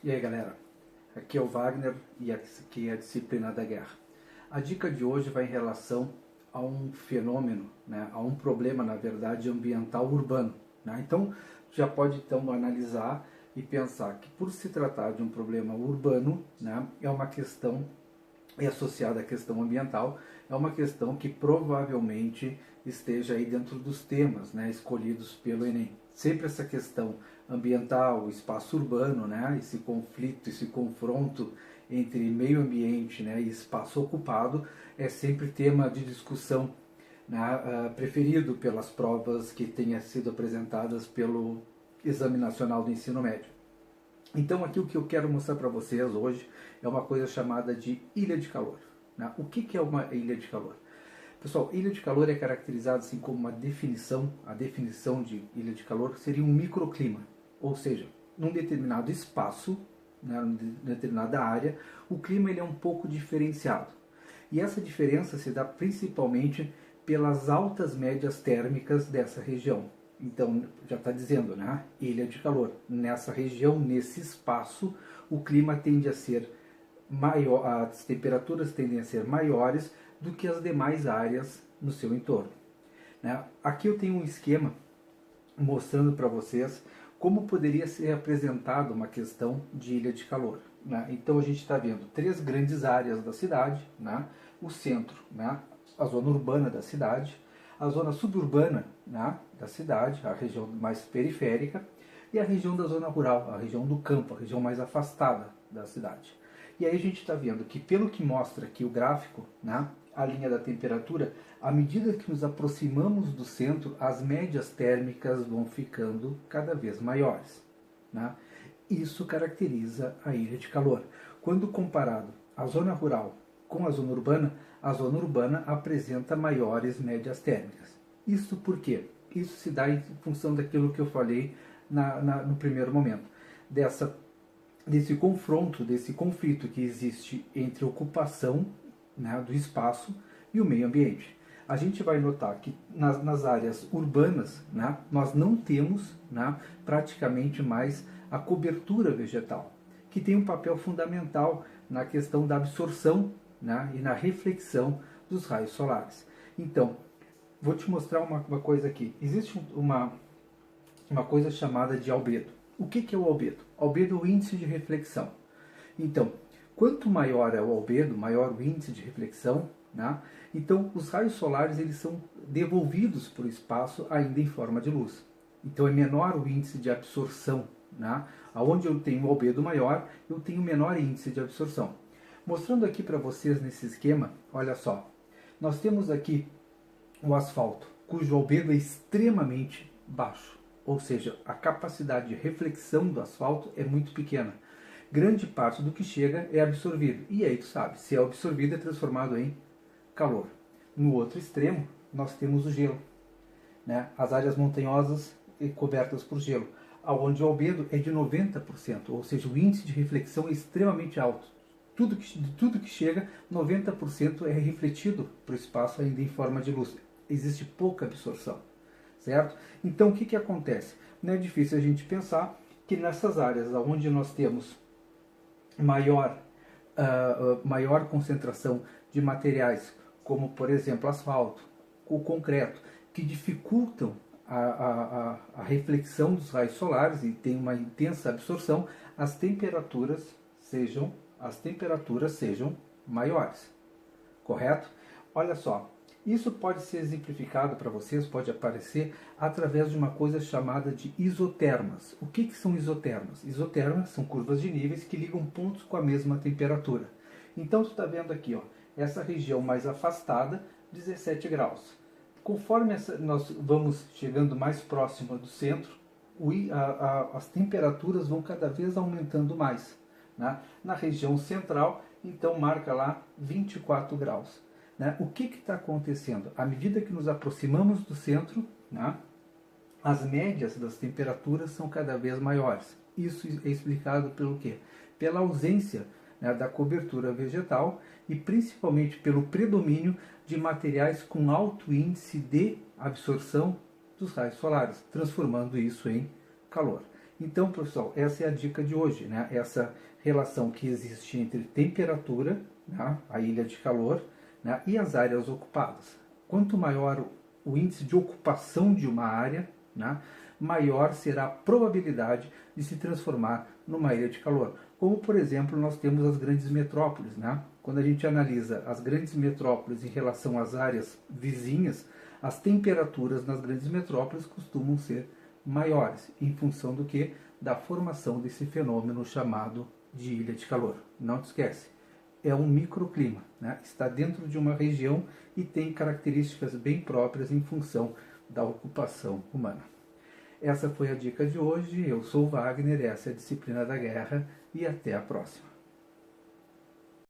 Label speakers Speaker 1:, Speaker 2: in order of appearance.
Speaker 1: E aí galera, aqui é o Wagner e aqui é a disciplina da guerra. A dica de hoje vai em relação a um fenômeno, né, a um problema na verdade ambiental urbano. Né? Então já pode então analisar e pensar que por se tratar de um problema urbano, né, é uma questão associada à questão ambiental, é uma questão que provavelmente esteja aí dentro dos temas, né, escolhidos pelo Enem. Sempre essa questão ambiental, espaço urbano, né, esse conflito, esse confronto entre meio ambiente, né, e espaço ocupado é sempre tema de discussão, né, preferido pelas provas que tenham sido apresentadas pelo Exame Nacional do Ensino Médio. Então aqui o que eu quero mostrar para vocês hoje é uma coisa chamada de ilha de calor. Né? O que é uma ilha de calor? Pessoal, ilha de calor é caracterizada assim como uma definição, a definição de ilha de calor seria um microclima, ou seja, num determinado espaço, né, numa determinada área, o clima ele é um pouco diferenciado. E essa diferença se dá principalmente pelas altas médias térmicas dessa região. Então, já está dizendo, né? Ilha de calor. Nessa região, nesse espaço, o clima tende a ser maior, as temperaturas tendem a ser maiores do que as demais áreas no seu entorno. Né? Aqui eu tenho um esquema mostrando para vocês como poderia ser apresentada uma questão de ilha de calor. Né? Então a gente está vendo três grandes áreas da cidade, né? O centro, né? A zona urbana da cidade, a zona suburbana, né, da cidade, a região mais periférica, e a região da zona rural, a região do campo, a região mais afastada da cidade. E aí a gente está vendo que, pelo que mostra aqui o gráfico, né, a linha da temperatura, à medida que nos aproximamos do centro, as médias térmicas vão ficando cada vez maiores. Né? Isso caracteriza a ilha de calor. Quando comparado à zona rural com a zona urbana apresenta maiores médias térmicas. Isso por quê? Isso se dá em função daquilo que eu falei no primeiro momento, desse confronto, desse conflito que existe entre a ocupação, né, do espaço e o meio ambiente. A gente vai notar que nas áreas urbanas, né, nós não temos, né, praticamente mais a cobertura vegetal, que tem um papel fundamental na questão da absorção, né, e na reflexão dos raios solares. Então, vou te mostrar uma coisa aqui. Existe uma coisa chamada de albedo. O que é o albedo? Albedo é o índice de reflexão. Então, quanto maior é o albedo, maior o índice de reflexão, né? Então os raios solares eles são devolvidos para o espaço ainda em forma de luz. Então é menor o índice de absorção. Né? Onde eu tenho um albedo maior, eu tenho menor índice de absorção. Mostrando aqui para vocês nesse esquema, olha só, nós temos aqui o asfalto, cujo albedo é extremamente baixo, ou seja, a capacidade de reflexão do asfalto é muito pequena. Grande parte do que chega é absorvido, e aí tu sabe, se é absorvido é transformado em calor. No outro extremo, nós temos o gelo, né? As áreas montanhosas cobertas por gelo, onde o albedo é de 90%, ou seja, o índice de reflexão é extremamente alto. Tudo que chega, 90% é refletido para o espaço ainda em forma de luz. Existe pouca absorção, certo? Então o que acontece? Não é difícil a gente pensar que nessas áreas onde nós temos maior concentração de materiais, como por exemplo asfalto, o concreto, que dificultam a reflexão dos raios solares e tem uma intensa absorção, as temperaturas sejam maiores, correto? Olha só, isso pode ser exemplificado para vocês, pode aparecer através de uma coisa chamada de isotermas. O que são isotermas? Isotermas são curvas de níveis que ligam pontos com a mesma temperatura. Então, tu está vendo aqui, ó, essa região mais afastada, 17 graus. Conforme nós vamos chegando mais próximo do centro, as temperaturas vão cada vez aumentando mais. Né? Na região central, então marca lá 24 graus. Né? O que está acontecendo? À medida que nos aproximamos do centro, né, as médias das temperaturas são cada vez maiores. Isso é explicado pelo quê? Pela ausência, né, da cobertura vegetal e principalmente pelo predomínio de materiais com alto índice de absorção dos raios solares, transformando isso em calor. Então, pessoal, essa é a dica de hoje, né? Essa relação que existe entre temperatura, né, a ilha de calor, né, e as áreas ocupadas. Quanto maior o índice de ocupação de uma área, né, maior será a probabilidade de se transformar numa ilha de calor. Como, por exemplo, nós temos as grandes metrópoles. Né? Quando a gente analisa as grandes metrópoles em relação às áreas vizinhas, as temperaturas nas grandes metrópoles costumam ser maiores, em função do que? Da formação desse fenômeno chamado de ilha de calor. Não te esquece, é um microclima, né? Está dentro de uma região e tem características bem próprias em função da ocupação humana. Essa foi a dica de hoje. Eu sou Wagner, essa é a Disciplina da Guerra e até a próxima.